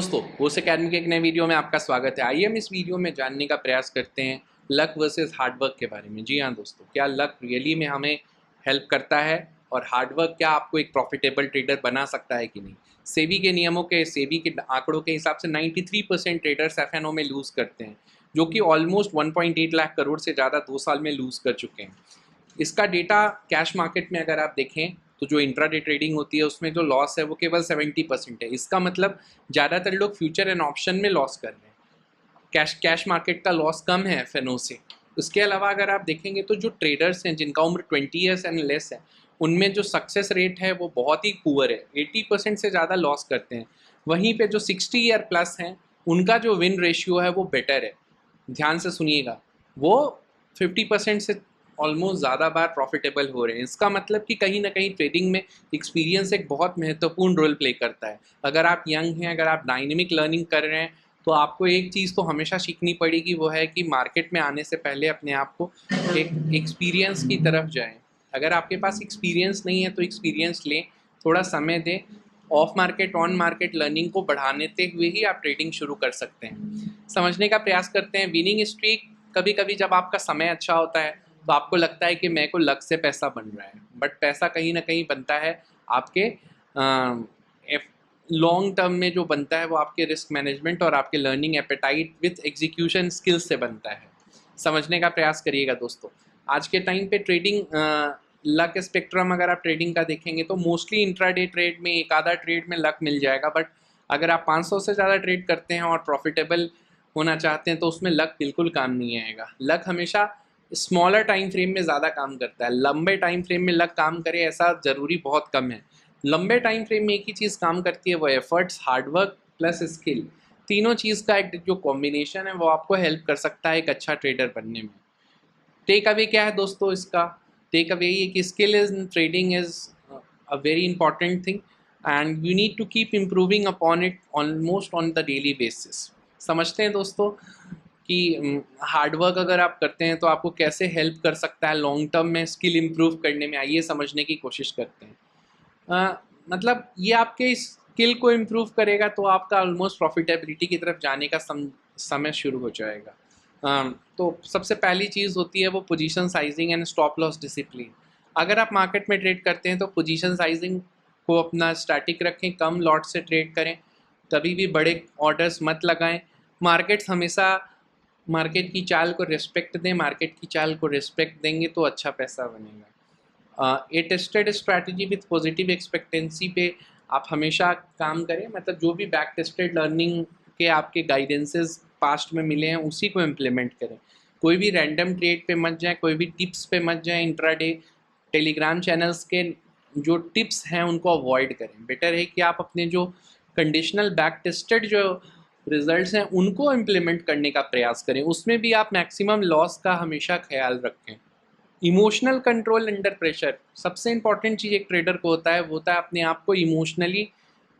दोस्तों, बोस एकेडमी के एक नए वीडियो में आपका स्वागत है। आइए हम इस वीडियो में जानने का प्रयास करते हैं लक वर्सेस हार्डवर्क के बारे में। जी हाँ दोस्तों, क्या लक रियली में हमें हेल्प करता है और हार्डवर्क क्या आपको एक प्रॉफिटेबल ट्रेडर बना सकता है कि नहीं। सेबी के आंकड़ों के हिसाब से 93% ट्रेडर्स एफएनओ में लूज़ करते हैं, जो कि ऑलमोस्ट 1.8 लाख करोड़ से ज़्यादा 2 साल में लूज़ कर चुके हैं। इसका डेटा कैश मार्केट में अगर आप देखें तो जो इंट्राडे ट्रेडिंग होती है उसमें जो लॉस है वो केवल 70% है। इसका मतलब ज़्यादातर लोग फ्यूचर एंड ऑप्शन में लॉस कर रहे हैं। कैश मार्केट का लॉस कम है एफएनओ से। उसके अलावा अगर आप देखेंगे तो जो ट्रेडर्स हैं जिनका उम्र 20 ईयर्स एंड लेस है, उनमें जो सक्सेस रेट है वो बहुत ही पुअर है, 80% से ज़्यादा लॉस करते हैं। वहीं पे जो 60 ईयर प्लस हैं उनका जो विन रेशियो है वो बेटर है। ध्यान से सुनिएगा, वो 50% से ऑलमोस्ट ज़्यादा बार प्रॉफिटेबल हो रहे हैं। इसका मतलब कि कहीं ना कहीं ट्रेडिंग में एक्सपीरियंस एक बहुत महत्वपूर्ण रोल प्ले करता है। अगर आप यंग हैं, अगर आप डायनेमिक लर्निंग कर रहे हैं, तो आपको एक चीज़ तो हमेशा सीखनी पड़ेगी, वो है कि मार्केट में आने से पहले अपने आप को एक एक्सपीरियंस की तरफ जाएं। अगर आपके पास एक्सपीरियंस नहीं है तो एक्सपीरियंस लें, थोड़ा समय दें। Of market on market learning को बढ़ाते हुए ही आप ट्रेडिंग शुरू कर सकते हैं। समझने का प्रयास करते हैं विनिंग स्ट्रीक। कभी कभी जब आपका समय अच्छा होता है तो आपको लगता है कि मेरे को लक से पैसा बन रहा है, बट पैसा कहीं ना कहीं बनता है आपके लॉन्ग टर्म में। जो बनता है वो आपके रिस्क मैनेजमेंट और आपके learning appetite with execution skills से बनता है। समझने का प्रयास करिएगा दोस्तों। आज के टाइम पे ट्रेडिंग लक स्पेक्ट्रम अगर आप ट्रेडिंग का देखेंगे तो मोस्टली इंट्राडे ट्रेड में एक आधा ट्रेड में लक मिल जाएगा, बट अगर आप 500 से ज़्यादा ट्रेड करते हैं और प्रॉफिटेबल होना चाहते हैं तो उसमें लक बिल्कुल काम नहीं आएगा। लक हमेशा स्मॉलर टाइम फ्रेम में ज़्यादा काम करता है। लंबे टाइम फ्रेम में लक काम करे ऐसा ज़रूरी बहुत कम है। लंबे टाइम फ्रेम में एक ही चीज़ काम करती है, वो एफर्ट्स, हार्डवर्क प्लस स्किल। तीनों चीज़ का एक जो कॉम्बिनेशन है वो आपको हेल्प कर सकता है एक अच्छा ट्रेडर बनने में। टेक अवे क्या है दोस्तों इसका? टेक अवे ये कि skill in trading is a very important thing and you need to keep improving upon it almost on the daily basis. समझते हैं दोस्तों कि हार्डवर्क अगर आप करते हैं तो आपको कैसे हेल्प कर सकता है लॉन्ग टर्म में स्किल इम्प्रूव करने में। आइए समझने की कोशिश करते हैं। मतलब ये आपके स्किल को इम्प्रूव करेगा तो आपका ऑलमोस्ट प्रॉफिटेबिलिटी की तरफ जाने का समय शुरू हो जाएगा। तो सबसे पहली चीज़ होती है वो position sizing and stop loss discipline. अगर आप मार्केट में ट्रेड करते हैं तो पोजीशन साइजिंग को अपना स्टैटिक रखें, कम लॉट से ट्रेड करें, कभी भी बड़े ऑर्डर्स मत लगाएं। मार्केट की चाल को रिस्पेक्ट दें, मार्केट की चाल को रिस्पेक्ट देंगे तो अच्छा पैसा बनेगा। A tested strategy with positive expectancy पे आप हमेशा काम करें, मतलब जो भी बैक टेस्टेड लर्निंग के आपके गाइडेंसेस पास्ट में मिले हैं उसी को इम्प्लीमेंट करें। कोई भी रैंडम ट्रेड पे मत जाएं, कोई भी टिप्स पे मत जाएं। इंट्राडे टेलीग्राम चैनल्स के जो टिप्स हैं उनको अवॉइड करें। बेटर है कि आप अपने जो कंडीशनल बैक टेस्टेड जो रिजल्ट्स हैं उनको इम्प्लीमेंट करने का प्रयास करें, उसमें भी आप मैक्सिमम लॉस का हमेशा ख्याल रखें। इमोशनल कंट्रोल अंडर प्रेशर, सबसे इंपॉर्टेंट चीज़ एक ट्रेडर को होता है वो होता है अपने आप को इमोशनली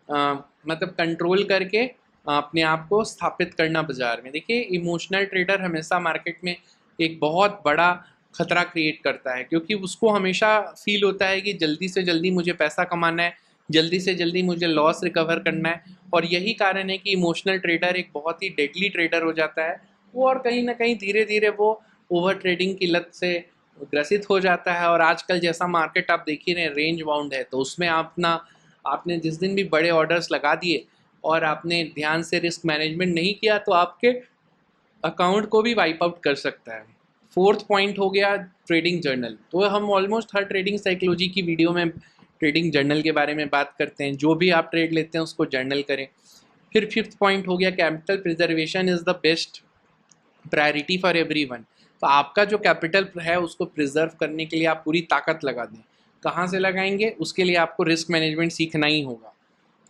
मतलब कंट्रोल करके अपने आप को स्थापित करना बाजार में। देखिए, इमोशनल ट्रेडर हमेशा मार्केट में एक बहुत बड़ा खतरा क्रिएट करता है, क्योंकि उसको हमेशा फील होता है कि जल्दी से जल्दी मुझे पैसा कमाना है, जल्दी से जल्दी मुझे लॉस रिकवर करना है। और यही कारण है कि इमोशनल ट्रेडर एक बहुत ही डेडली ट्रेडर हो जाता है वो, और कहीं ना कहीं धीरे धीरे वो ओवर ट्रेडिंग की लत से ग्रसित हो जाता है। और आजकल जैसा मार्केट आप देख ही रहे हैं, रेंज बाउंड है, तो उसमें आपने जिस दिन भी बड़े ऑर्डर्स लगा दिए और आपने ध्यान से रिस्क मैनेजमेंट नहीं किया तो आपके अकाउंट को भी वाइप आउट कर सकता है। फोर्थ पॉइंट हो गया ट्रेडिंग जर्नल। तो हम ऑलमोस्ट हर ट्रेडिंग साइकोलॉजी की वीडियो में ट्रेडिंग जर्नल के बारे में बात करते हैं। जो भी आप ट्रेड लेते हैं उसको जर्नल करें। फिर फिफ्थ पॉइंट हो गया capital preservation is the best priority for everyone. तो आपका जो कैपिटल है उसको प्रिजर्व करने के लिए आप पूरी ताकत लगा दें। कहाँ से लगाएंगे? उसके लिए आपको रिस्क मैनेजमेंट सीखना ही होगा।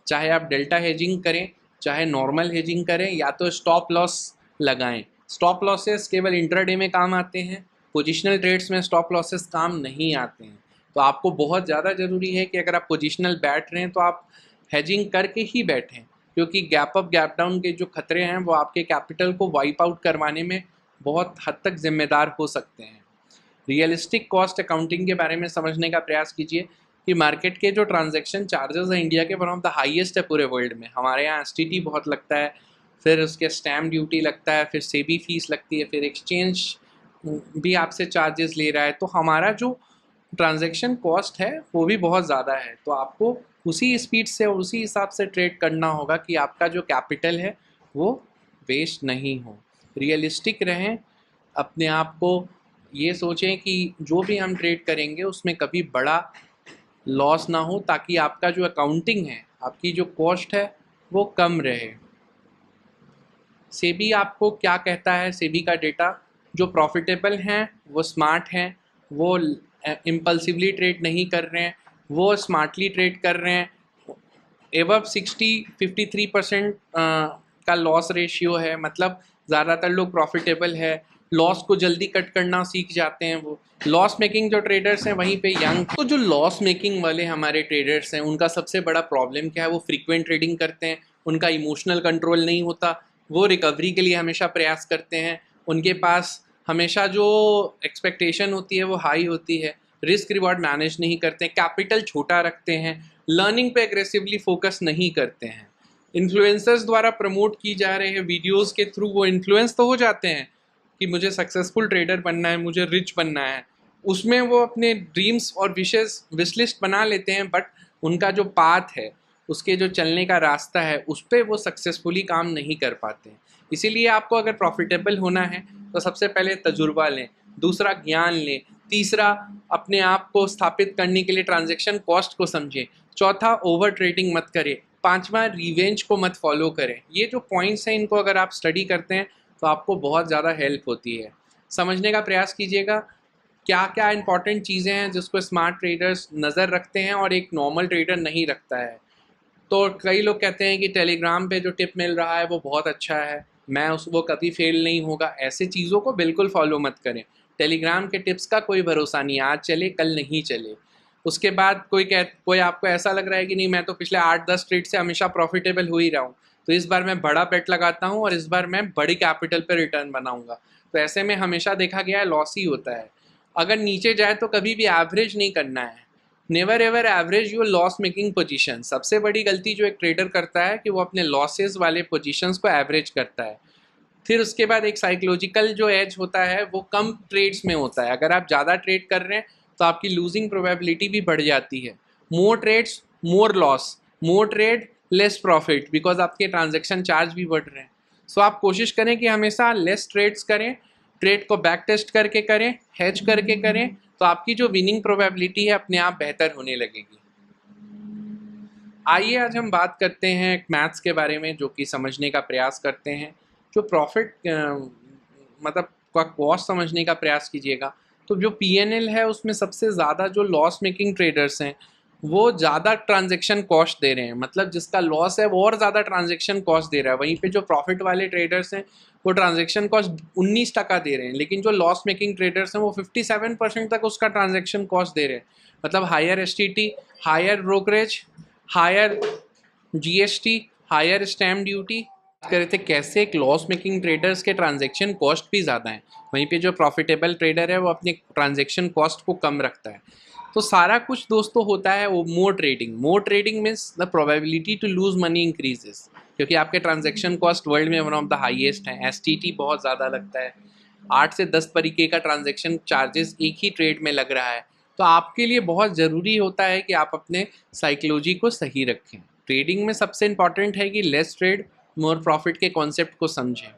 चाहे आप डेल्टा हेजिंग करें, चाहे नॉर्मल हेजिंग करें, या तो स्टॉप लॉस लगाएं। स्टॉप लॉसेस केवल इंट्राडे में काम आते हैं, पोजिशनल ट्रेड्स में स्टॉप लॉसेस काम नहीं आते हैं। तो आपको बहुत ज़्यादा ज़रूरी है कि अगर आप पोजिशनल बैठ रहे हैं तो आप हेजिंग करके ही बैठें, क्योंकि गैप अप गैप डाउन के जो खतरे हैं वो आपके कैपिटल को वाइप आउट करवाने में बहुत हद तक जिम्मेदार हो सकते हैं। रियलिस्टिक कॉस्ट अकाउंटिंग के बारे में समझने का प्रयास कीजिए। कि मार्केट के जो ट्रांजैक्शन चार्जेस हैं इंडिया के वन ऑफ द हाईएस्ट है पूरे वर्ल्ड में। हमारे यहाँ एसटीटी बहुत लगता है, फिर उसके स्टैम्प ड्यूटी लगता है, फिर सेबी फीस लगती है, फिर एक्सचेंज भी आपसे चार्जेस ले रहा है, तो हमारा जो ट्रांजैक्शन कॉस्ट है वो भी बहुत ज़्यादा है। तो आपको उसी स्पीड से और उसी हिसाब से ट्रेड करना होगा कि आपका जो कैपिटल है वो वेस्ट नहीं हो। रियलिस्टिक रहें, अपने आप को ये सोचें कि जो भी हम ट्रेड करेंगे उसमें कभी बड़ा लॉस ना हो, ताकि आपका जो अकाउंटिंग है, आपकी जो कॉस्ट है वो कम रहे। सेबी आपको क्या कहता है? सेबी का डेटा, जो प्रॉफिटेबल हैं वो स्मार्ट हैं, वो इम्पल्सिवली ट्रेड नहीं कर रहे हैं, वो स्मार्टली ट्रेड कर रहे हैं। एबव 53% का लॉस रेशियो है, मतलब ज़्यादातर लोग प्रॉफिटेबल है, लॉस को जल्दी कट करना सीख जाते हैं। वो लॉस मेकिंग जो ट्रेडर्स हैं वहीं पे यंग, तो जो लॉस मेकिंग वाले हमारे ट्रेडर्स हैं उनका सबसे बड़ा प्रॉब्लम क्या है? वो फ्रीक्वेंट ट्रेडिंग करते हैं, उनका इमोशनल कंट्रोल नहीं होता, वो रिकवरी के लिए हमेशा प्रयास करते हैं, उनके पास हमेशा जो एक्सपेक्टेशन होती है वो हाई होती है, रिस्क रिवॉर्ड मैनेज नहीं करते, कैपिटल छोटा रखते हैं, लर्निंग पे एग्रेसिवली फोकस नहीं करते हैं। इन्फ्लुएंसर्स द्वारा प्रमोट की जा रहे हैं वीडियोस के थ्रू वो इन्फ्लुएंस तो हो जाते हैं कि मुझे सक्सेसफुल ट्रेडर बनना है, मुझे रिच बनना है, उसमें वो अपने ड्रीम्स और विशेस विश लिस्ट बना लेते हैं, बट उनका जो पाथ है, उसके जो चलने का रास्ता है, उस पर वो सक्सेसफुली काम नहीं कर पाते हैं। इसीलिए आपको अगर प्रॉफिटेबल होना है तो सबसे पहले तजुर्बा लें, दूसरा ज्ञान लें, तीसरा अपने आप को स्थापित करने के लिए ट्रांजैक्शन कॉस्ट को समझें, चौथा ओवर ट्रेडिंग मत करें, पांचवा रिवेंज को मत फॉलो करें। ये जो पॉइंट्स हैं इनको अगर आप स्टडी करते हैं तो आपको बहुत ज़्यादा हेल्प होती है। समझने का प्रयास कीजिएगा क्या क्या इंपॉर्टेंट चीज़ें हैं जिसको स्मार्ट ट्रेडर्स नज़र रखते हैं और एक नॉर्मल ट्रेडर नहीं रखता है। तो कई लोग कहते हैं कि टेलीग्राम पे जो टिप मिल रहा है वो बहुत अच्छा है, मैं उस वो कभी फेल नहीं होगा। ऐसे चीज़ों को बिल्कुल फॉलो मत करें। टेलीग्राम के टिप्स का कोई भरोसा नहीं, आज चले कल नहीं चले। उसके बाद कोई आपको ऐसा लग रहा है कि नहीं मैं तो पिछले 8-10 ट्रेड से हमेशा प्रॉफिटेबल हो ही रहा हूँ, तो इस बार मैं बड़ा बेट लगाता हूँ और इस बार मैं बड़ी कैपिटल पर रिटर्न बनाऊँगा। तो ऐसे में हमेशा देखा गया है लॉस ही होता है। अगर नीचे जाए तो कभी भी एवरेज नहीं करना है, never ever average your loss making position. सबसे बड़ी गलती जो एक ट्रेडर करता है कि वो अपने लॉसेस वाले पोजीशंस को एवरेज करता है। फिर उसके बाद एक साइकोलॉजिकल जो एज होता है वो कम ट्रेड्स में होता है। अगर आप ज़्यादा ट्रेड कर रहे हैं तो आपकी लूजिंग प्रोबेबिलिटी भी बढ़ जाती है। More trades more loss, more trade less profit, because आपके ट्रांजेक्शन चार्ज भी बढ़ रहे हैं। सो आप कोशिश करें कि हमेशा लेस ट्रेड्स करें, ट्रेड को बैक टेस्ट करके करें, हेज करके करें, तो आपकी जो विनिंग प्रोबेबिलिटी है अपने आप बेहतर होने लगेगी। आइए आज हम बात करते हैं एक मैथ्स के बारे में, जो कि समझने का प्रयास करते हैं। जो प्रॉफिट मतलब का कॉस्ट समझने का प्रयास कीजिएगा, तो जो पीएनएल है उसमें सबसे ज़्यादा जो लॉस मेकिंग ट्रेडर्स हैं वो ज़्यादा ट्रांजैक्शन कॉस्ट दे रहे हैं, मतलब जिसका लॉस है वो और ज़्यादा ट्रांजैक्शन कॉस्ट दे रहा है। वहीं पे जो प्रॉफिट वाले ट्रेडर्स हैं वो ट्रांजैक्शन कॉस्ट 19% दे रहे हैं, लेकिन जो लॉस मेकिंग ट्रेडर्स हैं वो 57% तक उसका ट्रांजैक्शन कॉस्ट दे रहे हैं। मतलब higher STT, higher brokerage, higher GST, higher stamp duty. बात कर रहे थे कैसे एक लॉस मेकिंग ट्रेडर्स के ट्रांजैक्शन कॉस्ट भी ज़्यादा हैं, वहीं पे जो प्रॉफिटेबल ट्रेडर है वो अपने ट्रांजैक्शन कॉस्ट को कम रखता है। तो सारा कुछ दोस्तों होता है वो more trading. More trading means the probability to lose money increases, क्योंकि आपके ट्रांजैक्शन कॉस्ट वर्ल्ड में वन ऑफ द हाईएस्ट हैं। एसटीटी बहुत ज़्यादा लगता है, 8 से 10 तरीके का ट्रांजैक्शन चार्जेस एक ही ट्रेड में लग रहा है। तो आपके लिए बहुत ज़रूरी होता है कि आप अपने साइकोलॉजी को सही रखें। ट्रेडिंग में सबसे इम्पॉर्टेंट है कि लेस ट्रेड मोर प्रॉफिट के कॉन्सेप्ट को समझें।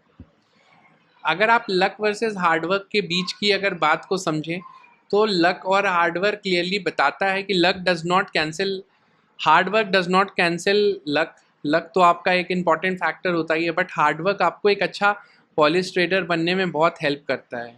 अगर आप लक वर्सेस हार्डवर्क के बीच की अगर बात को समझें तो लक और हार्डवर्क क्लियरली बताता है कि luck does not cancel hard work, does not cancel luck. Luck तो आपका एक इम्पॉर्टेंट फैक्टर होता ही है, बट हार्डवर्क आपको एक अच्छा पॉलिश ट्रेडर बनने में बहुत हेल्प करता है।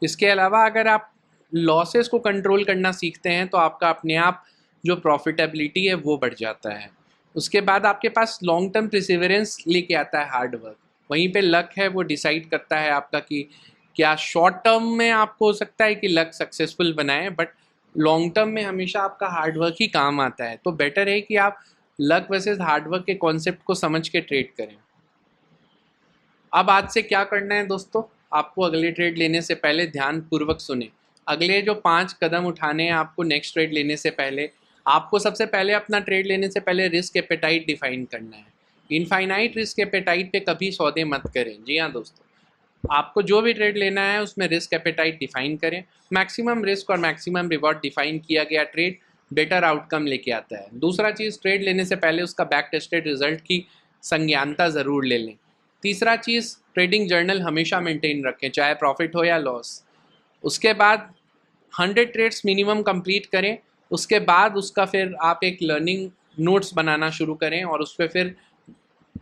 इसके अलावा अगर आप लॉसेस को कंट्रोल करना सीखते हैं तो आपका अपने आप जो प्रॉफिटेबिलिटी है वो बढ़ जाता है। उसके बाद आपके पास लॉन्ग टर्म प्रिसिवरेंस लेके आता है हार्डवर्क। वहीं पे लक है वो डिसाइड करता है आपका कि क्या शॉर्ट टर्म में आपको हो सकता है कि लक सक्सेसफुल बनाए, बट लॉन्ग टर्म में हमेशा आपका हार्डवर्क ही काम आता है। तो बेटर है कि आप लक वर्सेस हार्डवर्क के कॉन्सेप्ट को समझ के ट्रेड करें। अब आज से क्या करना है दोस्तों, आपको अगले ट्रेड लेने से पहले ध्यान पूर्वक सुने। अगले जो 5 कदम उठाने हैं आपको नेक्स्ट ट्रेड लेने से पहले, आपको सबसे पहले अपना ट्रेड लेने से पहले रिस्क एपेटाइट डिफाइन करना है। इनफाइनाइट रिस्क एपेटाइट पे कभी सौदे मत करें। जी हाँ दोस्तों, आपको जो भी ट्रेड लेना है उसमें रिस्क एपेटाइट डिफाइन करें। मैक्सिमम रिस्क और मैक्सिमम रिवॉर्ड डिफाइन किया गया ट्रेड बेटर आउटकम लेके आता है। दूसरा चीज़, ट्रेड लेने से पहले उसका बैक टेस्टेड रिजल्ट की संज्ञानता ज़रूर ले लें। तीसरा चीज़, ट्रेडिंग जर्नल हमेशा मेंटेन रखें, चाहे प्रॉफिट हो या लॉस। उसके बाद 100 ट्रेड्स मिनिमम कंप्लीट करें। उसके बाद उसका फिर आप एक लर्निंग नोट्स बनाना शुरू करें और उस पर फिर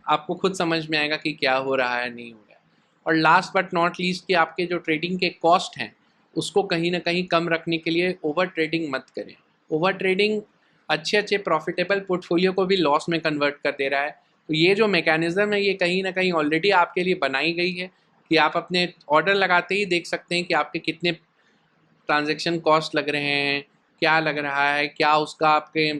आपको खुद समझ में आएगा कि क्या हो रहा है, नहीं हो रहा है। और लास्ट बट नॉट लीस्ट कि आपके जो ट्रेडिंग के कॉस्ट हैं उसको कहीं ना कहीं कम रखने के लिए ओवर ट्रेडिंग मत करें। ओवर ट्रेडिंग अच्छे प्रॉफिटेबल पोर्टफोलियो को भी लॉस में कन्वर्ट कर दे रहा है। तो ये जो मैकेनिज़्म है ये कहीं ना कहीं ऑलरेडी आपके लिए बनाई गई है कि आप अपने ऑर्डर लगाते ही देख सकते हैं कि आपके कितने ट्रांजैक्शन कॉस्ट लग रहे हैं, क्या लग रहा है, क्या उसका आपके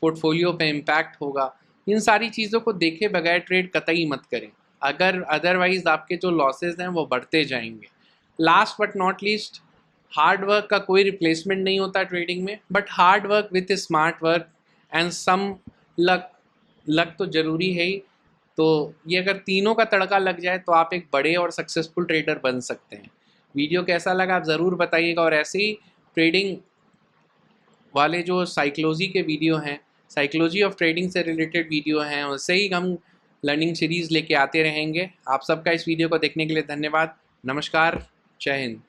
पोर्टफोलियो पे इम्पैक्ट होगा। इन सारी चीज़ों को देखे बगैर ट्रेड कतई मत करें, अगर अदरवाइज आपके जो लॉसेज हैं वो बढ़ते जाएंगे। Last but not least, hard work का कोई रिप्लेसमेंट नहीं होता ट्रेडिंग में, but hard work with smart work and some luck, luck तो ज़रूरी है ही। तो ये अगर तीनों का तड़का लग जाए तो आप एक बड़े और सक्सेसफुल ट्रेडर बन सकते हैं। वीडियो कैसा लगा आप ज़रूर बताइएगा, और ऐसे ही ट्रेडिंग वाले जो साइकोलॉजी के वीडियो हैं, साइकोलॉजी ऑफ ट्रेडिंग से रिलेटेड वीडियो हैं, उससे ही हम लर्निंग सीरीज़ लेके आते रहेंगे। आप सबका इस वीडियो को देखने के लिए धन्यवाद। नमस्कार, जय हिंद।